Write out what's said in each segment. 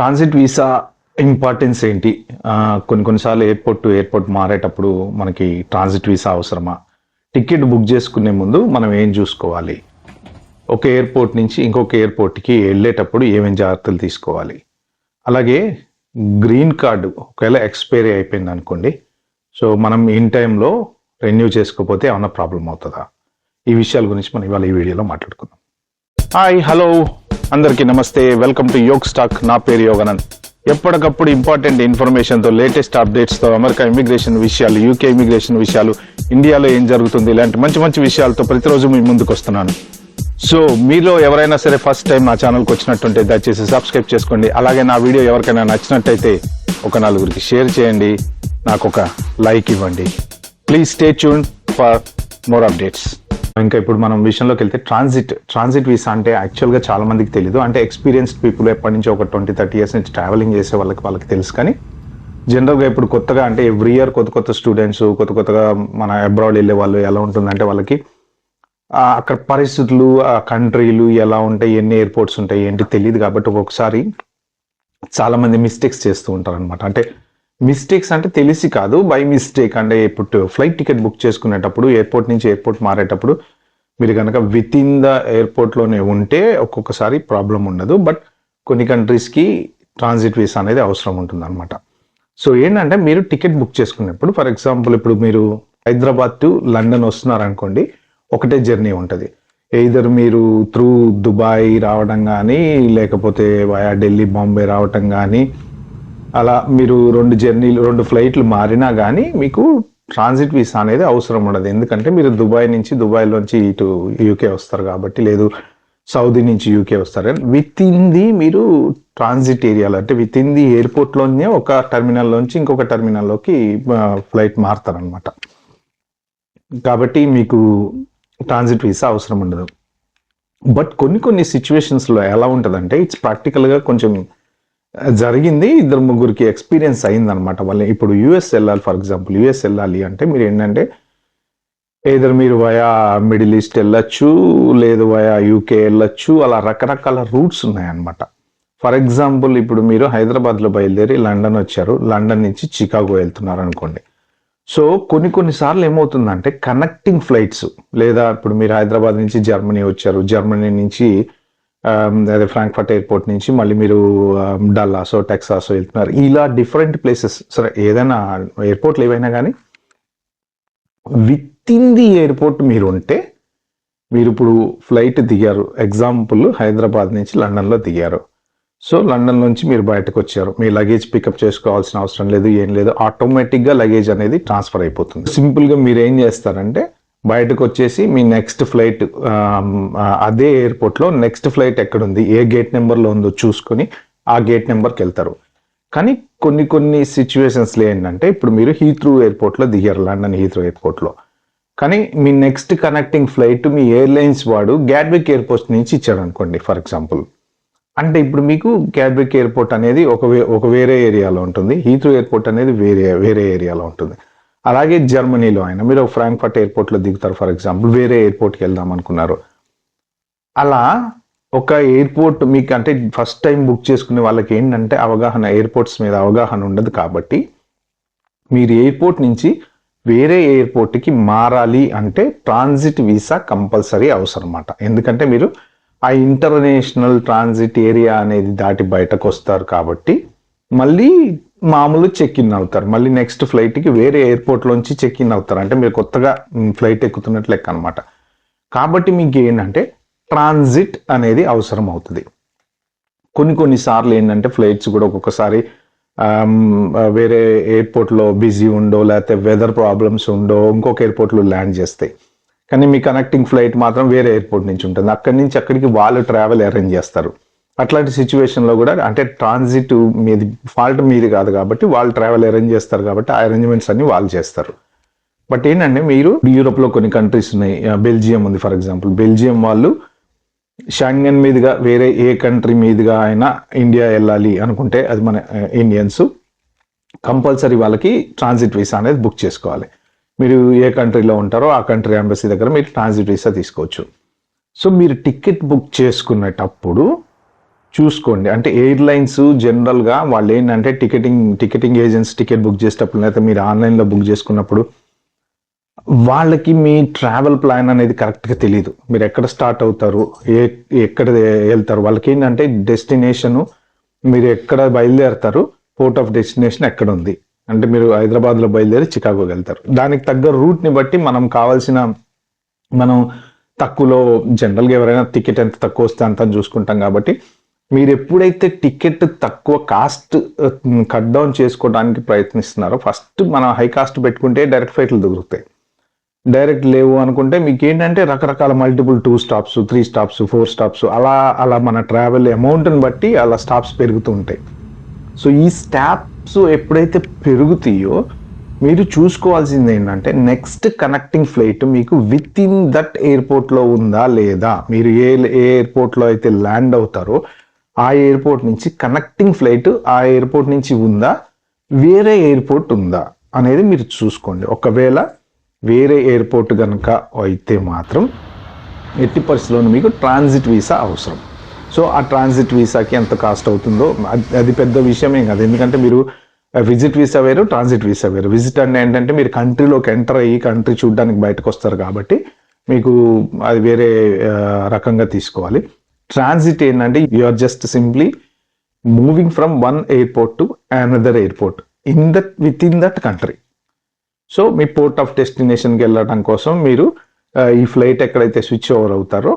Transit visa importance ఏంటి? కొన్నిసార్లు airport to airport మారేటప్పుడు మనకి ట్రాన్సిట్ వీసా అవసరమా? టికెట్ బుక్ చేసుకునే ముందు మనం ఏం చూసుకోవాలి? ఒక ఎయిర్పోర్ట్ నుంచి ఇంకొక ఎయిర్పోర్ట్కి వెళ్ళేటప్పుడు ఏమేమి జాగ్రత్తలు తీసుకోవాలి? అలాగే గ్రీన్ కార్డు ఒకవేళ ఎక్స్పైరీ అయిపోయింది అనుకోండి, సో మనం ఇన్ టైంలో రెన్యూ చేసుకోకపోతే ఏమన్నా ప్రాబ్లం అవుతుందా? ఈ విషయాల గురించి మనం ఇవాళ ఈ వీడియోలో మాట్లాడుకుందాం. హాయ్, హలో, అందరికీ నమస్తే. Welcome to Yog stack. నా పేరు యోగానంద్. ఎప్పటికప్పుడు ఇంపార్టెంట్ ఇన్ఫర్మేషన్తో, లేటెస్ట్ అప్డేట్స్తో, అమెరికా ఇమిగ్రేషన్ విషయాలు, యూకే ఇమిగ్రేషన్ విషయాలు, ఇండియాలో ఏం జరుగుతుంది, ఇలాంటి మంచి మంచి విషయాలతో ప్రతిరోజు మీ ముందుకు వస్తున్నాను. సో మీలో ఎవరైనా సరే ఫస్ట్ టైం నా ఛానల్కి వచ్చినట్టుంటే దయచేసి సబ్స్క్రైబ్ చేసుకోండి. అలాగే నా వీడియో ఎవరికైనా నచ్చినట్టయితే ఒక నలుగురికి షేర్ చేయండి, నాకు ఒక లైక్ ఇవ్వండి. Please stay tune for more updates. ఇంకా ఇప్పుడు మనం విషయంలోకి వెళ్తే ట్రాన్సిట్ వీసా అంటే యాక్చువల్గా చాలా మందికి తెలియదు. అంటే ఎక్స్పీరియన్స్డ్ పీపుల్ ఎప్పటి నుంచి ఒక 20-30 ఇయర్స్ నుంచి ట్రావెలింగ్ చేసే వాళ్ళకి తెలుసు. కానీ జనరల్గా ఇప్పుడు కొత్తగా అంటే ఎవ్రీ ఇయర్ కొత్త స్టూడెంట్స్ కొత్తగా మన అబ్రాడ్ వెళ్ళే వాళ్ళు ఎలా ఉంటుందంటే వాళ్ళకి అక్కడ పరిస్థితులు, ఆ కంట్రీలు ఎలా ఉంటాయి, ఎన్ని ఎయిర్పోర్ట్స్ ఉంటాయి ఏంటి తెలియదు. కాబట్టి ఒక్కొక్కసారి చాలా మంది మిస్టేక్స్ చేస్తూ ఉంటారు అనమాట. అంటే మిస్టేక్స్ అంటే తెలిసి కాదు, బై మిస్టేక్. అంటే ఇప్పుడు ఫ్లైట్ టికెట్ బుక్ చేసుకునేటప్పుడు ఎయిర్పోర్ట్ నుంచి ఎయిర్పోర్ట్ మారేటప్పుడు మీరు కనుక విత్ ఇన్ ద ఎయిర్పోర్ట్లోనే ఉంటే ఒక్కొక్కసారి ప్రాబ్లం ఉండదు. బట్ కొన్ని కంట్రీస్కి ట్రాన్సిట్ వీసా అనేది అవసరం ఉంటుంది అనమాట. సో ఏంటంటే మీరు టికెట్ బుక్ చేసుకునేప్పుడు, ఫర్ ఎగ్జాంపుల్ ఇప్పుడు మీరు హైదరాబాద్ టు లండన్ వస్తున్నారనుకోండి, ఒకటే జర్నీ ఉంటుంది. ఎయిదర్ మీరు త్రూ దుబాయ్ రావడం కానీ, లేకపోతే వయా ఢిల్లీ బాంబే రావటం కానీ, అలా మీరు 2 ఫ్లైట్లు మారినా కానీ మీకు ట్రాన్సిట్ వీసా అనేది అవసరం ఉండదు. ఎందుకంటే మీరు దుబాయ్లోంచి ఇటు యూకే వస్తారు కాబట్టి, లేదు సౌదీ నుంచి యూకే వస్తారు. విత్ ఇన్ ది మీరు ట్రాన్సిట్ ఏరియాలో అంటే విత్ ఇన్ ది ఎయిర్పోర్ట్లోనే ఒక టెర్మినల్లోంచి ఇంకొక టెర్మినల్లోకి ఫ్లైట్ మారుతారనమాట. కాబట్టి మీకు ట్రాన్సిట్ వీసా అవసరం ఉండదు. బట్ కొన్ని సిచ్యువేషన్స్లో ఎలా ఉంటుందంటే, ఇట్స్ ప్రాక్టికల్గా కొంచెం జరిగింది. 2-3 ఎక్స్పీరియన్స్ అయిందనమాట. వాళ్ళు ఇప్పుడు యూఎస్ వెళ్ళాలి, ఫర్ ఎగ్జాంపుల్ యూఎస్ వెళ్ళాలి అంటే మీరు ఏంటంటే ఏదర్ మీరు వయా మిడిల్ ఈస్ట్ వెళ్ళొచ్చు, లేదు వయా యూకే వెళ్ళొచ్చు. అలా రకరకాల రూట్స్ ఉన్నాయన్నమాట. ఫర్ ఎగ్జాంపుల్ ఇప్పుడు మీరు హైదరాబాద్లో బయలుదేరి లండన్ వచ్చారు, లండన్ నుంచి చికాగో వెళ్తున్నారు అనుకోండి. సో కొన్నిసార్లు ఏమవుతుందంటే కనెక్టింగ్ ఫ్లైట్స్, లేదా ఇప్పుడు మీరు హైదరాబాద్ నుంచి జర్మనీ వచ్చారు, జర్మనీ నుంచి అదే ఫ్రాంక్ఫర్ట్ ఎయిర్పోర్ట్ నుంచి మళ్ళీ మీరు డల్లాసో టెక్సాసో వెళ్తున్నారు. ఇలా డిఫరెంట్ ప్లేసెస్, సరే ఏదైనా ఎయిర్పోర్ట్లు ఏవైనా కానీ విత్ ఇన్ ది ఎయిర్పోర్ట్ మీరు ఉంటే, మీరు ఇప్పుడు ఫ్లైట్ దిగారు, ఎగ్జాంపుల్ హైదరాబాద్ నుంచి లండన్లో దిగారు. సో లండన్ నుంచి మీరు బయటకు వచ్చారు, మీ లగేజ్ పికప్ చేసుకోవాల్సిన అవసరం లేదు, ఏం లేదు. ఆటోమేటిక్గా లగేజ్ అనేది ట్రాన్స్ఫర్ అయిపోతుంది. సింపుల్గా మీరు ఏం చేస్తారంటే బయటకు వచ్చేసి మీ నెక్స్ట్ ఫ్లైట్ అదే ఎయిర్పోర్ట్లో నెక్స్ట్ ఫ్లైట్ ఎక్కడుంది, ఏ గేట్ నెంబర్లో ఉందో చూసుకొని ఆ గేట్ నెంబర్కి వెళ్తారు. కానీ కొన్ని సిచ్యువేషన్స్లో ఏంటంటే, ఇప్పుడు మీరు హీత్రూ ఎయిర్పోర్ట్లో దిగారు, లండన్ హీత్రూ ఎయిర్పోర్ట్లో. కానీ మీ నెక్స్ట్ కనెక్టింగ్ ఫ్లైట్ మీ ఎయిర్లైన్స్ వాడు గ్యాట్విక్ ఎయిర్పోర్ట్ నుంచి ఇచ్చాడు అనుకోండి, ఫర్ ఎగ్జాంపుల్. అంటే ఇప్పుడు మీకు గ్యాట్విక్ ఎయిర్పోర్ట్ అనేది ఒక వేరే ఏరియాలో ఉంటుంది, హీత్రూ ఎయిర్పోర్ట్ అనేది వేరే ఏరియాలో ఉంటుంది. అలాగే జర్మనీలో అయినా మీరు ఫ్రాంక్ఫర్ట్ ఎయిర్పోర్ట్లో దిగుతారు, ఫర్ ఎగ్జాంపుల్ వేరే ఎయిర్పోర్ట్కి వెళ్దాం అనుకున్నారు. అలా ఒక ఎయిర్పోర్ట్ మీకు అంటే ఫస్ట్ టైం బుక్ చేసుకునే వాళ్ళకి ఏంటంటే ఎయిర్పోర్ట్స్ మీద అవగాహన ఉండదు. కాబట్టి మీరు ఎయిర్పోర్ట్ నుంచి వేరే ఎయిర్పోర్ట్కి మారాలి అంటే ట్రాన్సిట్ వీసా కంపల్సరీ అవసరం అన్నమాట. ఎందుకంటే మీరు ఆ ఇంటర్నేషనల్ ట్రాన్సిట్ ఏరియా అనేది దాటి బయటకు వస్తారు కాబట్టి మళ్ళీ మామూలు చెక్ ఇన్ అవుతారు. మళ్ళీ నెక్స్ట్ ఫ్లైట్కి వేరే ఎయిర్పోర్ట్లోంచి చెక్ ఇన్ అవుతారు. అంటే మీరు కొత్తగా ఫ్లైట్ ఎక్కుతున్నట్లు లెక్క అనమాట. కాబట్టి మీకు ఏంటంటే ట్రాన్సిట్ అనేది అవసరం అవుతుంది. కొన్నిసార్లు ఏంటంటే ఫ్లైట్స్ కూడా ఒక్కొక్కసారి వేరే ఎయిర్పోర్ట్లో బిజీ ఉండో, లేకపోతే వెదర్ ప్రాబ్లమ్స్ ఉండో ఇంకొక ఎయిర్పోర్ట్లో ల్యాండ్ చేస్తాయి. కానీ మీ కనెక్టింగ్ ఫ్లైట్ మాత్రం వేరే ఎయిర్పోర్ట్ నుంచి ఉంటుంది. అక్కడి నుంచి అక్కడికి వాళ్ళు ట్రావెల్ అరేంజ్ చేస్తారు. అట్లాంటి సిచ్యువేషన్లో కూడా అంటే ట్రాన్సిట్ మీది ఫాల్ట్ మీది కాదు కాబట్టి వాళ్ళు ట్రావెల్ అరేంజ్ చేస్తారు, కాబట్టి ఆ అరేంజ్మెంట్స్ అన్ని వాళ్ళు చేస్తారు. బట్ ఏంటంటే మీరు యూరోప్లో కొన్ని కంట్రీస్ ఉన్నాయి, బెల్జియం ఉంది ఫర్ ఎగ్జాంపుల్. బెల్జియం వాళ్ళు షెంగెన్ మీదుగా వేరే ఏ కంట్రీ మీదుగా అయినా ఇండియా వెళ్ళాలి అనుకుంటే, అది మన ఇండియన్స్ కంపల్సరీ వాళ్ళకి ట్రాన్సిట్ వీసా అనేది బుక్ చేసుకోవాలి. మీరు ఏ కంట్రీలో ఉంటారో ఆ కంట్రీ ఎంబసీ దగ్గర మీరు ట్రాన్సిట్ వీసా తీసుకోవచ్చు. సో మీరు టికెట్ బుక్ చేసుకునేటప్పుడు చూసుకోండి. అంటే ఎయిర్లైన్స్ జనరల్గా వాళ్ళు ఏంటంటే టికెటింగ్ ఏజెంట్స్ టికెట్ బుక్ చేసేటప్పుడు లేకపోతే మీరు ఆన్లైన్లో బుక్ చేసుకున్నప్పుడు వాళ్ళకి మీ ట్రావెల్ ప్లాన్ అనేది కరెక్ట్గా తెలియదు. మీరు ఎక్కడ స్టార్ట్ అవుతారు, ఎక్కడ వెళ్తారు, వాళ్ళకి ఏంటంటే డెస్టినేషను మీరు ఎక్కడ బయలుదేరుతారు, పోర్ట్ ఆఫ్ డెస్టినేషన్ ఎక్కడ ఉంది అంటే మీరు హైదరాబాద్లో బయలుదేరి చికాగోకి వెళ్తారు. దానికి తగ్గ రూట్ని బట్టి మనం తక్కువలో జనరల్గా ఎవరైనా టికెట్ ఎంత తక్కువ వస్తే అంత చూసుకుంటాం. కాబట్టి మీరు ఎప్పుడైతే టికెట్ తక్కువ కాస్ట్ కట్ డౌన్ చేసుకోవడానికి ప్రయత్నిస్తున్నారో ఫస్ట్ మనం హై కాస్ట్ పెట్టుకుంటే డైరెక్ట్ ఫ్లైట్లు దొరుకుతాయి. డైరెక్ట్ లేవు అనుకుంటే మీకు ఏంటంటే రకరకాల మల్టిపుల్ 2 స్టాప్స్ 3 స్టాప్స్ 4 స్టాప్స్ అలా మన ట్రావెల్ అమౌంట్ని బట్టి అలా స్టాప్స్ పెరుగుతూ ఉంటాయి. సో ఈ స్టాప్స్ ఎప్పుడైతే పెరుగుతాయో మీరు చూసుకోవాల్సింది ఏంటంటే నెక్స్ట్ కనెక్టింగ్ ఫ్లైట్ మీకు విత్ ఇన్ దట్ ఎయిర్పోర్ట్లో ఉందా లేదా, మీరు ఏ ఎయిర్పోర్ట్లో అయితే ల్యాండ్ అవుతారో ఆ ఎయిర్పోర్ట్ నుంచి కనెక్టింగ్ ఫ్లైట్ ఆ ఎయిర్పోర్ట్ నుంచి ఉందా, వేరే ఎయిర్పోర్ట్ ఉందా అనేది మీరు చూసుకోండి. ఒకవేళ వేరే ఎయిర్పోర్ట్ కనుక అయితే మాత్రం ఎట్టి పరిస్థితుల్లోనూ మీకు ట్రాన్సిట్ వీసా అవసరం. సో ఆ ట్రాన్సిట్ వీసాకి ఎంత కాస్ట్ అవుతుందో అది పెద్ద విషయమే కాదు. ఎందుకంటే మీరు విజిట్ వీసా వేరు, ట్రాన్సిట్ వీసా వేరు. విజిట్ అంటే ఏంటంటే మీరు కంట్రీలోకి ఎంటర్ అయ్యి కంట్రీ చూడడానికి బయటకు వస్తారు కాబట్టి మీకు అది వేరే రకంగా తీసుకోవాలి. ట్రాన్సిట్ ఏంటంటే you are just simply moving from one airport to another airport within that country. So మీ పోర్ట్ ఆఫ్ డెస్టినేషన్కి వెళ్ళడం కోసం మీరు ఈ ఫ్లైట్ ఎక్కడైతే స్విచ్ ఓవర్ అవుతారో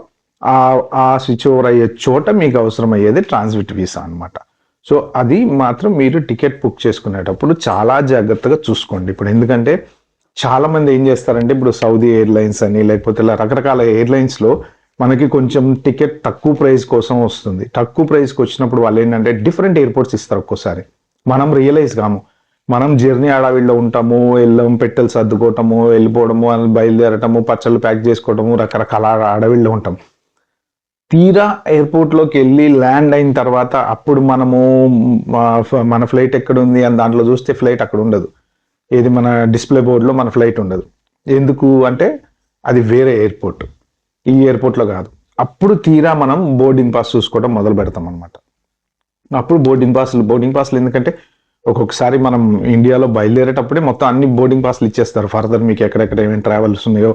ఆ స్విచ్ ఓవర్ అయ్యే చోట మీకు అవసరం అయ్యేది ట్రాన్సిట్ వీసా అనమాట. సో అది మాత్రం మీరు టికెట్ బుక్ చేసుకునేటప్పుడు చాలా జాగ్రత్తగా చూసుకోండి. ఇప్పుడు ఎందుకంటే చాలా మంది ఏం చేస్తారంటే ఇప్పుడు సౌదీ ఎయిర్లైన్స్ అని లేకపోతే ఇలా రకరకాల ఎయిర్లైన్స్లో మనకి కొంచెం టికెట్ తక్కువ ప్రైస్ కోసం వస్తుంది. తక్కువ ప్రైస్కి వచ్చినప్పుడు వాళ్ళు ఏంటంటే డిఫరెంట్ ఎయిర్పోర్ట్స్ ఇస్తారు. ఒక్కోసారి మనం రియలైజ్ కాము, మనం జర్నీ ఆడావిడిలో ఉంటాము, పెట్టెలు సర్దుకోవటము, వెళ్ళిపోవడము, బయలుదేరటము, పచ్చళ్ళు ప్యాక్ చేసుకోవటము, రకరకాల అడవిలో ఉంటాం. తీరా ఎయిర్పోర్ట్లోకి వెళ్ళి ల్యాండ్ అయిన తర్వాత అప్పుడు మన ఫ్లైట్ ఎక్కడ ఉంది అని దాంట్లో చూస్తే ఫ్లైట్ అక్కడ ఉండదు. ఏది మన డిస్ప్లే బోర్డులో మన ఫ్లైట్ ఉండదు. ఎందుకు అంటే అది వేరే ఎయిర్పోర్ట్, ఈ ఎయిర్పోర్ట్లో కాదు. అప్పుడు తీరా మనం బోర్డింగ్ పాస్ చూసుకోవడం మొదలు పెడతాం అనమాట. అప్పుడు బోర్డింగ్ పాస్లు ఎందుకంటే ఒక్కొక్కసారి మనం ఇండియాలో బయలుదేరేటప్పుడే మొత్తం అన్ని బోర్డింగ్ పాస్లు ఇచ్చేస్తారు. ఫర్దర్ మీకు ఎక్కడెక్కడ ఏమైనా ట్రావెల్స్ ఉన్నాయో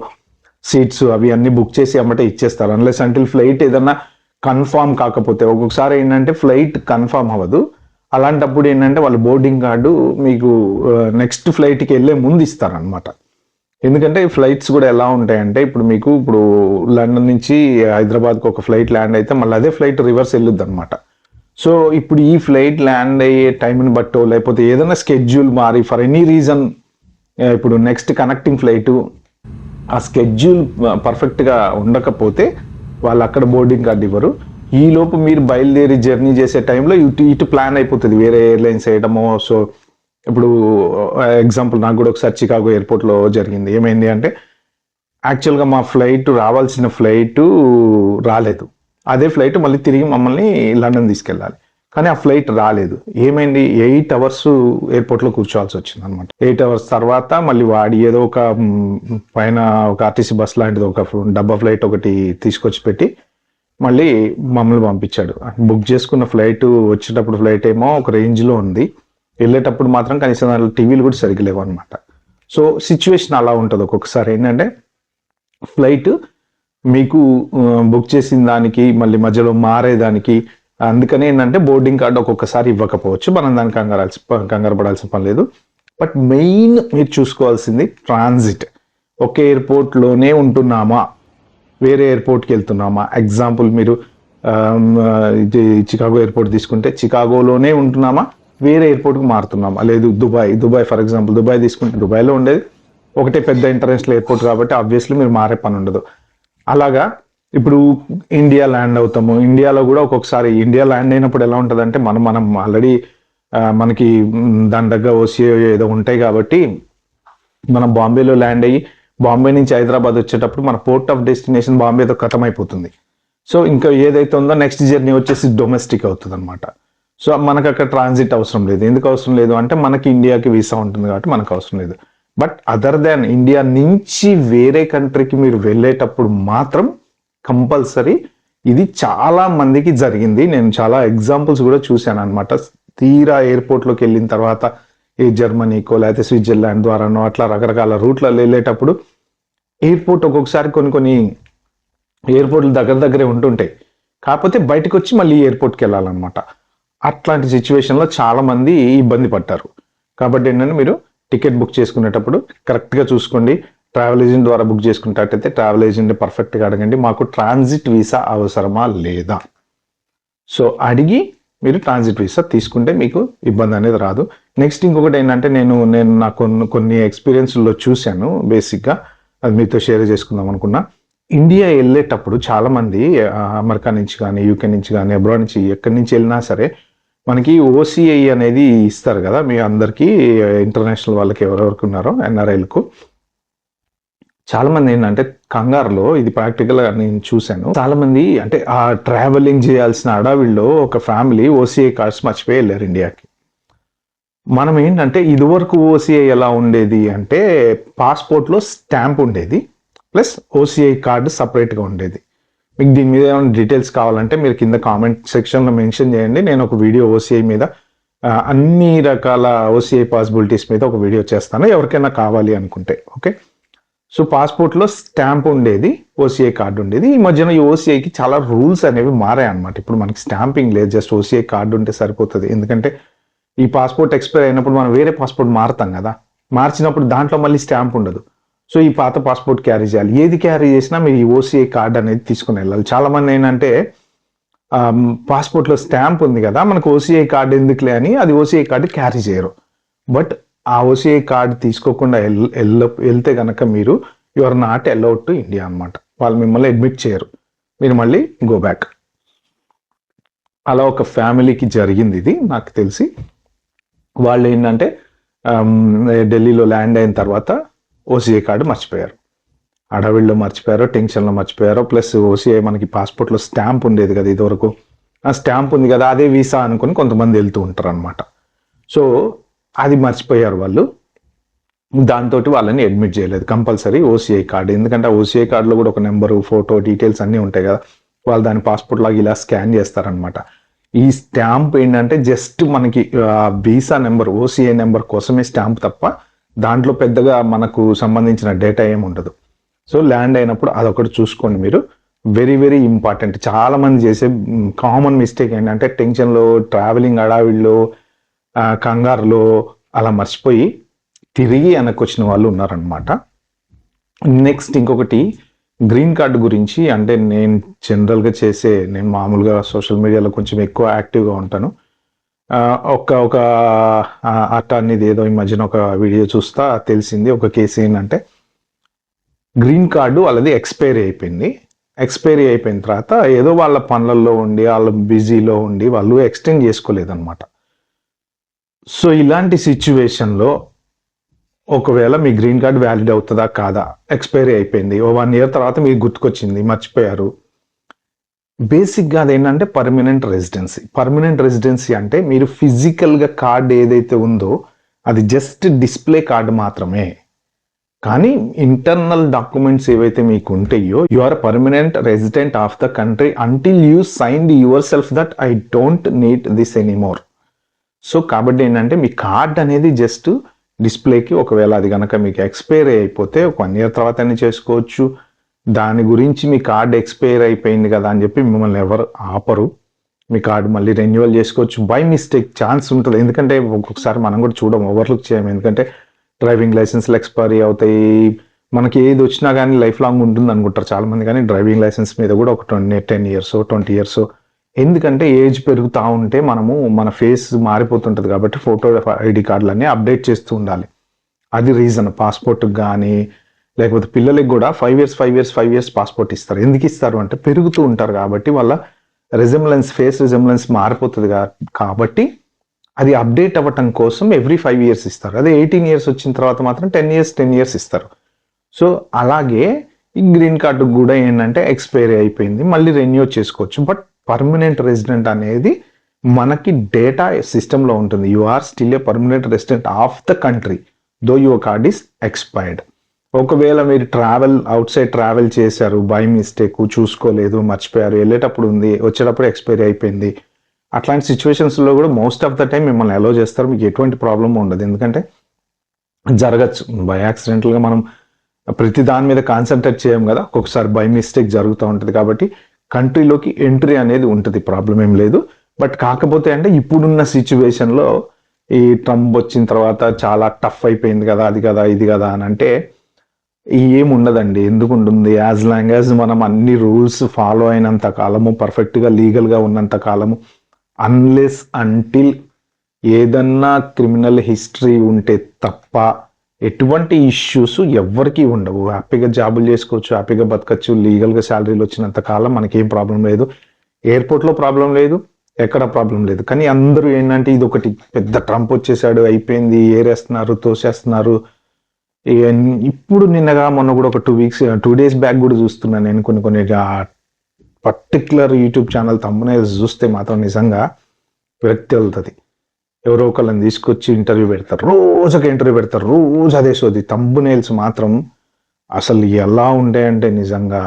సీట్స్ అవి అన్ని బుక్ చేసి అమ్మటే ఇచ్చేస్తారు. అన్లెస్ అంటిల్ ఫ్లైట్ ఏదన్నా కన్ఫామ్ కాకపోతే. ఒక్కొక్కసారి ఏంటంటే ఫ్లైట్ కన్ఫామ్ అవ్వదు. అలాంటప్పుడు ఏంటంటే వాళ్ళు బోర్డింగ్ కార్డు మీకు నెక్స్ట్ ఫ్లైట్కి వెళ్ళే ముందు ఇస్తారనమాట. ఎందుకంటే ఫ్లైట్స్ కూడా ఎలా ఉంటాయంటే ఇప్పుడు లండన్ నుంచి హైదరాబాద్కి ఒక ఫ్లైట్ ల్యాండ్ అయితే మళ్ళీ అదే ఫ్లైట్ రివర్స్ వెళ్ళొద్దు అనమాట. సో ఇప్పుడు ఈ ఫ్లైట్ ల్యాండ్ అయ్యే టైంని బట్టో లేకపోతే ఏదైనా స్కెడ్యూల్ మారి ఫర్ ఎనీ రీజన్ ఇప్పుడు నెక్స్ట్ కనెక్టింగ్ ఫ్లైట్ ఆ స్కెడ్యూల్ పర్ఫెక్ట్గా ఉండకపోతే వాళ్ళు అక్కడ బోర్డింగ్ కార్డు ఇవ్వరు. ఈలోపు మీరు బయలుదేరి జర్నీ చేసే టైంలో ఇటు ప్లాన్ అయిపోతుంది వేరే ఎయిర్లైన్స్ వేయడమో. సో ఇప్పుడు ఎగ్జాంపుల్ నాకు కూడా ఒకసారి చికాగో ఎయిర్పోర్ట్లో జరిగింది. ఏమైంది అంటే యాక్చువల్గా మా రావాల్సిన ఫ్లైట్ రాలేదు. అదే ఫ్లైట్ మళ్ళీ తిరిగి మమ్మల్ని లండన్ తీసుకెళ్ళాలి, కానీ ఆ ఫ్లైట్ రాలేదు. ఏమైంది, 8 hours ఎయిర్పోర్ట్లో కూర్చోవాల్సి వచ్చింది అనమాట. 8 hours తర్వాత మళ్ళీ వాడి ఏదో ఒక పైన ఒక ఆర్టీసీ బస్ లాంటిది ఒక డబ్బా ఫ్లైట్ ఒకటి తీసుకొచ్చి పెట్టి మళ్ళీ మమ్మల్ని పంపించాడు. బుక్ చేసుకున్న ఫ్లైట్ వచ్చేటప్పుడు ఫ్లైట్ ఏమో ఒక రేంజ్లో ఉంది, వెళ్ళేటప్పుడు మాత్రం కనీసం దాంట్లో టీవీలు కూడా సరిగ్గా లేవు అనమాట. సో సిచ్యువేషన్ అలా ఉంటుంది. ఒక్కొక్కసారి ఏంటంటే ఫ్లైట్ మీకు బుక్ చేసిన దానికి మళ్ళీ మధ్యలో మారేదానికి, అందుకని ఏంటంటే బోర్డింగ్ కార్డు ఒక్కొక్కసారి ఇవ్వకపోవచ్చు. మనం దానికి కంగారు పడాల్సిన పని లేదు. బట్ మెయిన్ మీరు చూసుకోవాల్సింది ట్రాన్సిట్. ఒక ఎయిర్పోర్ట్లోనే ఉంటున్నామా, వేరే ఎయిర్పోర్ట్కి వెళ్తున్నామా? ఎగ్జాంపుల్ మీరు చికాగో ఎయిర్పోర్ట్ తీసుకుంటే చికాగోలోనే ఉంటున్నామా, వేరే ఎయిర్పోర్ట్కి మారుతున్నామా? లేదు దుబాయ్ ఫర్ ఎగ్జాంపుల్ దుబాయ్ తీసుకుంటే దుబాయ్లో ఉండేది ఒకటే పెద్ద ఇంటర్నేషనల్ ఎయిర్పోర్ట్ కాబట్టి ఆబ్వియస్లీ మీరు మారే పని ఉండదు. అలాగా ఇప్పుడు ఇండియా ల్యాండ్ అవుతాము. ఇండియాలో కూడా ఒక్కొక్కసారి ఇండియా ల్యాండ్ అయినప్పుడు ఎలా ఉంటుంది అంటే మనం ఆల్రెడీ మనకి దాని దగ్గర ఓసీఏ ఏదో ఉంటాయి కాబట్టి మనం బాంబేలో ల్యాండ్ అయ్యి బాంబే నుంచి హైదరాబాద్ వచ్చేటప్పుడు మన పోర్ట్ ఆఫ్ డెస్టినేషన్ బాంబేతో ఖతం అయిపోతుంది. సో ఇంకా ఏదైతే ఉందో నెక్స్ట్ జర్నీ వచ్చేసి డొమెస్టిక్ అవుతుంది అనమాట. సో మనకు అక్కడ ట్రాన్సిట్ అవసరం లేదు. ఎందుకు అవసరం లేదు అంటే మనకి ఇండియాకి వీసా ఉంటుంది కాబట్టి మనకు అవసరం లేదు. బట్ అదర్ దాన్ ఇండియా నుంచి వేరే కంట్రీకి మీరు వెళ్ళేటప్పుడు మాత్రం కంపల్సరీ ఇది చాలా మందికి జరిగింది. నేను చాలా ఎగ్జాంపుల్స్ కూడా చూశాను అనమాట. తీరా ఎయిర్పోర్ట్లోకి వెళ్ళిన తర్వాత ఈ జర్మనీకో లేకపోతే స్విట్జర్లాండ్ ద్వారానో అట్లా రకరకాల రూట్లలో వెళ్ళేటప్పుడు ఎయిర్పోర్ట్ ఒక్కొక్కసారి కొన్ని ఎయిర్పోర్ట్లు దగ్గరే ఉంటుంటాయి. కాకపోతే బయటకు వచ్చి మళ్ళీ ఎయిర్పోర్ట్కి వెళ్ళాలన్నమాట. అట్లాంటి సిచ్యువేషన్లో చాలా మంది ఇబ్బంది పడ్డారు. కాబట్టి ఏంటంటే మీరు టికెట్ బుక్ చేసుకునేటప్పుడు కరెక్ట్గా చూసుకోండి. ట్రావెల్ ఏజెంట్ ద్వారా బుక్ చేసుకున్నట్టయితే ట్రావెల్ ఏజెంట్ పర్ఫెక్ట్గా అడగండి, మాకు ట్రాన్సిట్ వీసా అవసరమా లేదా. సో అడిగి మీరు ట్రాన్సిట్ వీసా తీసుకుంటే మీకు ఇబ్బంది అనేది రాదు. నెక్స్ట్ ఇంకొకటి ఏంటంటే నేను నా కొన్ని ఎక్స్పీరియన్స్లో చూశాను. బేసిక్గా అది మీతో షేర్ చేసుకుందాం అనుకున్నా. ఇండియా వెళ్ళేటప్పుడు చాలామంది అమెరికా నుంచి కానీ యూకే నుంచి కానీ అబ్రాడ్ నుంచి ఎక్కడి నుంచి వెళ్ళినా సరే మనకి ఓసిఐ అనేది ఇస్తారు కదా మీ అందరికీ, ఇంటర్నేషనల్ వాళ్ళకి ఎవరెవరికి ఉన్నారో ఎన్ఆర్ఐలకు. చాలా మంది ఏంటంటే కంగారులో, ఇది ప్రాక్టికల్ గా నేను చూశాను, చాలా మంది అంటే ఆ ట్రావెలింగ్ చేయాల్సిన అడవిలో ఒక ఫ్యామిలీ ఓసిఐ కార్డ్స్ మర్చిపోయి వెళ్ళారు ఇండియాకి. మనం ఏంటంటే ఇదివరకు ఓసిఐ ఎలా ఉండేది అంటే పాస్పోర్ట్లో స్టాంప్ ఉండేది ప్లస్ ఓసిఐ కార్డు సపరేట్గా ఉండేది. మీకు దీని మీద ఏమైనా డీటెయిల్స్ కావాలంటే మీరు కింద కామెంట్ సెక్షన్లో మెన్షన్ చేయండి. నేను ఒక వీడియో ఓసిఐ మీద అన్ని రకాల ఓసిఐ పాసిబిలిటీస్ మీద ఒక వీడియో చేస్తాను ఎవరికైనా కావాలి అనుకుంటే. ఓకే, సో పాస్పోర్ట్లో స్టాంప్ ఉండేది, ఓసిఐ కార్డు ఉండేది. ఈ మధ్యన ఈ ఓసిఐకి చాలా రూల్స్ అనేవి మారాయి అనమాట. ఇప్పుడు మనకి స్టాంపింగ్ లేదు, జస్ట్ ఓసిఐ కార్డు ఉంటే సరిపోతుంది. ఎందుకంటే ఈ పాస్పోర్ట్ ఎక్స్పైర్ అయినప్పుడు మనం వేరే పాస్పోర్ట్ మారుతాం కదా, మార్చినప్పుడు దాంట్లో మళ్ళీ స్టాంప్ ఉండదు. సో ఈ పాత పాస్పోర్ట్ క్యారీ చేయాలి. ఏది క్యారీ చేసినా మీరు ఈ ఓసిఐ కార్డు అనేది తీసుకుని వెళ్ళాలి. చాలా మంది ఏంటంటే పాస్పోర్ట్లో స్టాంప్ ఉంది కదా, మనకు ఓసిఐ కార్డు ఎందుకులే అని అది ఓసిఐ కార్డు క్యారీ చేయరు. బట్ ఆ ఓసిఐ కార్డు తీసుకోకుండా వెళ్తే కనుక మీరు you are not allowed to India అనమాట. వాళ్ళు మిమ్మల్ని అడ్మిట్ చేయరు, మీరు మళ్ళీ గో బ్యాక్. అలా ఒక ఫ్యామిలీకి జరిగింది ఇది నాకు తెలిసి. వాళ్ళు ఏంటంటే ఢిల్లీలో ల్యాండ్ అయిన తర్వాత ఓసిఐ కార్డు మర్చిపోయారు, అడవిల్లో మర్చిపోయారో టెన్షన్లో మర్చిపోయారో, ప్లస్ ఓసిఐ మనకి పాస్పోర్ట్లో స్టాంప్ ఉండేది కదా ఇదివరకు, ఆ స్టాంప్ ఉంది కదా అదే వీసా అనుకుని కొంతమంది వెళ్తూ ఉంటారు అనమాట. సో అది మర్చిపోయారు వాళ్ళు, దాంతో వాళ్ళని అడ్మిట్ చేయలేదు. కంపల్సరీ ఓసిఐ కార్డు, ఎందుకంటే ఓసిఐ కార్డులో కూడా ఒక నెంబరు, ఫోటో, డీటెయిల్స్ అన్నీ ఉంటాయి కదా, వాళ్ళు దాని పాస్పోర్ట్ లాగా ఇలా స్కాన్ చేస్తారనమాట. ఈ స్టాంప్ ఏంటంటే జస్ట్ మనకి వీసా నెంబర్, ఓసిఐ నెంబర్ కోసమే స్టాంప్ తప్ప దాంట్లో పెద్దగా మనకు సంబంధించిన డేటా ఏమి ఉండదు. సో ల్యాండ్ అయినప్పుడు అదొకటి చూసుకోండి మీరు, వెరీ వెరీ ఇంపార్టెంట్. చాలా మంది చేసే కామన్ మిస్టేక్ ఏంటంటే టెన్షన్లో, ట్రావెలింగ్ అడావిల్లో, కంగారులో అలా మర్చిపోయి తిరిగి వెనక్కి వచ్చిన వాళ్ళు ఉన్నారనమాట. నెక్స్ట్ ఇంకొకటి గ్రీన్ కార్డు గురించి. అంటే నేను జనరల్గా నేను మామూలుగా సోషల్ మీడియాలో కొంచెం ఎక్కువ యాక్టివ్గా ఉంటాను. ఒక అటార్నీది ఏదో ఈ మధ్యన ఒక వీడియో చూస్తా తెలిసింది. ఒక కేసు ఏంటంటే గ్రీన్ కార్డు వాళ్ళది ఎక్స్పైరీ అయిపోయింది. ఎక్స్పైరీ అయిపోయిన తర్వాత ఏదో వాళ్ళ పనులలో ఉండి వాళ్ళ బిజీలో ఉండి వాళ్ళు ఎక్స్టెండ్ చేసుకోలేదన్నమాట. సో ఇలాంటి సిచ్యువేషన్లో ఒకవేళ మీ గ్రీన్ కార్డ్ వ్యాలిడ్ అవుతుందా కాదా, ఎక్స్పైరీ అయిపోయింది, 1 year తర్వాత మీకు గుర్తుకొచ్చింది, మర్చిపోయారు. బేసిక్గా అదేంటంటే పర్మనెంట్ రెసిడెన్సీ అంటే మీరు ఫిజికల్గా కార్డ్ ఏదైతే ఉందో అది జస్ట్ డిస్ప్లే కార్డు మాత్రమే. కానీ ఇంటర్నల్ డాక్యుమెంట్స్ ఏవైతే మీకు ఉంటాయో you are permanent resident of the country until you signed yourself that I don't need this anymore. So కాబట్టి ఏంటంటే మీ కార్డ్ అనేది జస్ట్ డిస్ప్లేకి, ఒకవేళ అది కనుక మీకు ఎక్స్పైర్ అయిపోతే 1 year తర్వాత అయినా చేసుకోవచ్చు. దాని గురించి మీ కార్డు ఎక్స్పైర్ అయిపోయింది కదా అని చెప్పి మిమ్మల్ని ఎవరు ఆపరు. మీ కార్డు మళ్ళీ రెన్యువల్ చేసుకోవచ్చు. బై మిస్టేక్ ఛాన్స్ ఉంటుంది, ఎందుకంటే ఒక్కొక్కసారి మనం కూడా ఓవర్లుక్ చేయము. ఎందుకంటే డ్రైవింగ్ లైసెన్స్లు ఎక్స్పైరీ అవుతాయి, మనకి ఏది వచ్చినా కానీ లైఫ్ లాంగ్ ఉంటుంది అనుకుంటారు చాలామంది. కానీ డ్రైవింగ్ లైసెన్స్ మీద కూడా ఒక 10 years 20 years, ఎందుకంటే ఏజ్ పెరుగుతూ ఉంటే మన ఫేస్ మారిపోతుంటుంది కాబట్టి ఫోటో ఐడి కార్డులన్నీ అప్డేట్ చేస్తూ ఉండాలి. అది రీజన్. పాస్పోర్ట్కి కానీ లేకపోతే పిల్లలకి కూడా 5 years పాస్పోర్ట్ ఇస్తారు. ఎందుకు ఇస్తారు అంటే పెరుగుతూ ఉంటారు కాబట్టి వాళ్ళ ఫేస్ రిజెంబ్లెన్స్ మారిపోతుంది కాబట్టి అది అప్డేట్ అవ్వటం కోసం ఎవ్రీ 5 years ఇస్తారు. అదే 18 years వచ్చిన తర్వాత మాత్రం 10 years ఇస్తారు. సో అలాగే ఈ గ్రీన్ కార్డు కూడా ఏంటంటే ఎక్స్పైరీ అయిపోయింది, మళ్ళీ రెన్యూ చేసుకోవచ్చు. బట్ పర్మనెంట్ రెసిడెంట్ అనేది మనకి డేటా సిస్టంలో ఉంటుంది. You are still a permanent resident of the country though your card is expired. ఒకవేళ మీరు అవుట్ సైడ్ ట్రావెల్ చేశారు, బై మిస్టేక్ చూసుకోలేదు, మర్చిపోయారు, వెళ్ళేటప్పుడు ఉంది, వచ్చేటప్పుడు ఎక్స్పైరీ అయిపోయింది, అట్లాంటి సిచ్యువేషన్స్లో కూడా మోస్ట్ ఆఫ్ ద టైం మిమ్మల్ని అలో చేస్తారు. మీకు ఎటువంటి ప్రాబ్లం ఉండదు. ఎందుకంటే జరగచ్చు, బై యాక్సిడెంటల్గా మనం ప్రతి దాని మీద కాన్సన్ట్రేట్ చేయం కదా, ఒక్కొక్కసారి బై మిస్టేక్ జరుగుతూ ఉంటుంది. కాబట్టి కంట్రీలోకి ఎంట్రీ అనేది ఉంటుంది, ప్రాబ్లం ఏం లేదు. బట్ కాకపోతే అంటే ఇప్పుడున్న సిచ్యువేషన్లో ఈ ట్రంప్ వచ్చిన తర్వాత చాలా టఫ్ అయిపోయింది కదా, అది కదా ఇది కదా అని అంటే ఏం ఉండదండి. ఎందుకు ఉంటుంది? యాజ్ లాంగ్ యాజ్ మనం అన్ని రూల్స్ ఫాలో అయినంత కాలము, పర్ఫెక్ట్గా లీగల్గా ఉన్నంత కాలము, అన్లెస్ అంటిల్ ఏదన్నా క్రిమినల్ హిస్టరీ ఉంటే తప్ప ఎటువంటి ఇష్యూస్ ఎవ్వరికీ ఉండవు. హ్యాపీగా జాబులు చేసుకోవచ్చు, హ్యాపీగా బతకచ్చు, లీగల్గా శాలరీలు వచ్చినంత కాలం మనకేం ప్రాబ్లం లేదు. ఎయిర్పోర్ట్లో ప్రాబ్లం లేదు, ఎక్కడ ప్రాబ్లం లేదు. కానీ అందరూ ఏంటంటే ఇది ఒకటి పెద్ద ట్రంప్ వచ్చేసాడు, అయిపోయింది, ఏరేస్తున్నారు, తోసేస్తున్నారు. ఇప్పుడు నిన్నగా మొన్న కూడా ఒక 2 days బ్యాక్ కూడా చూస్తున్నాను నేను కొన్ని పర్టికులర్ యూట్యూబ్ ఛానల్ థంబ్నెయిల్స్ చూస్తే మాత్రం నిజంగా విరక్తి వెళ్తుంది. ఎవరో ఒకళ్ళని తీసుకొచ్చి ఇంటర్వ్యూ పెడతారు, రోజుకి ఇంటర్వ్యూ పెడతారు, రోజు అదే సోది. థంబ్నెయిల్స్ మాత్రం అసలు ఎలా ఉంటాయంటే నిజంగా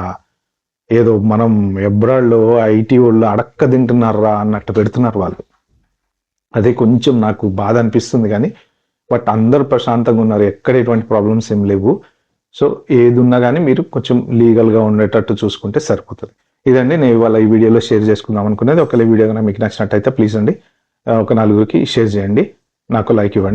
ఏదో మనం ఎబ్రాడ్లో ఐటీ వాళ్ళు అడక్క తింటున్నారా అన్నట్టు పెడుతున్నారు వాళ్ళు. అదే కొంచెం నాకు బాధ అనిపిస్తుంది. కానీ బట్ అందరు ప్రశాంతంగా ఉన్నారు, ఎక్కడ ఎటువంటి ప్రాబ్లమ్స్ ఏం లేవు. సో ఏది ఉన్నా కానీ మీరు కొంచెం లీగల్గా ఉండేటట్టు చూసుకుంటే సరిపోతుంది. ఇదండి నేను ఇవాళ ఈ వీడియోలో షేర్ చేసుకుందాం అనుకునేది. ఒకవేళ వీడియో కనుక మీకు నచ్చినట్టయితే ప్లీజ్ అండి ఒక 4 షేర్ చేయండి, నాకు లైక్ ఇవ్వండి.